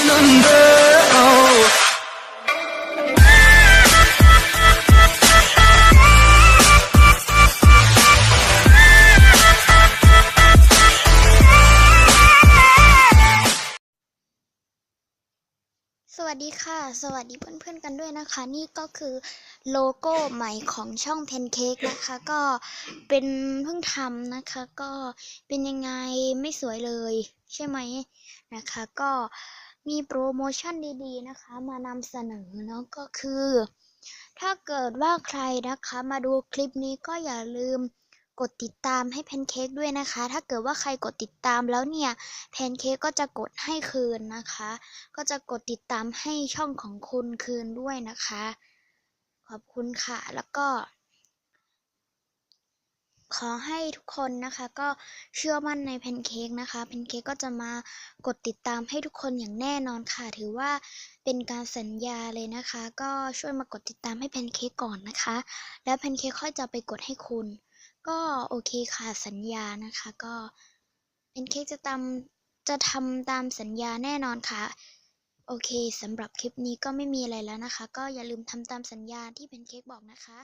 สวัสดีค่ะสวัสดีเพื่อนๆกันด้วยนะคะนี่ก็คือโลโก้ใหม่ของช่องแพนเค้กนะคะก็เป็นเพิ่งทำนะคะก็เป็นยังไงไม่สวยเลยใช่ไหมนะคะก็มีโปรโมชั่นดีๆนะคะมานำเสนอเนาะก็คือถ้าเกิดว่าใครนะคะมาดูคลิปนี้ก็อย่าลืมกดติดตามให้แพนเค้กด้วยนะคะถ้าเกิดว่าใครกดติดตามแล้วเนี่ยแพนเค้กก็จะกดให้คืนนะคะก็จะกดติดตามให้ช่องของคุณคืนด้วยนะคะขอบคุณค่ะแล้วก็ขอให้ทุกคนนะคะก็เชื่อมั่นในแพนเค้กนะคะแพนเค้กก็จะมากดติดตามให้ทุกคนอย่างแน่นอนค่ะถือว่าเป็นการสัญญาเลยนะคะก็ช่วยมากดติดตามให้แพนเค้กก่อนนะคะแล้วแพนเค้กค่อยจะไปกดให้คุณก็โอเคค่ะสัญญานะคะก็แพนเค้กจะทำตามสัญญาแน่นอนค่ะโอเคสำหรับคลิปนี้ก็ไม่มีอะไรแล้วนะคะก็อย่าลืมทำตามสัญญาที่แพนเค้กบอกนะคะ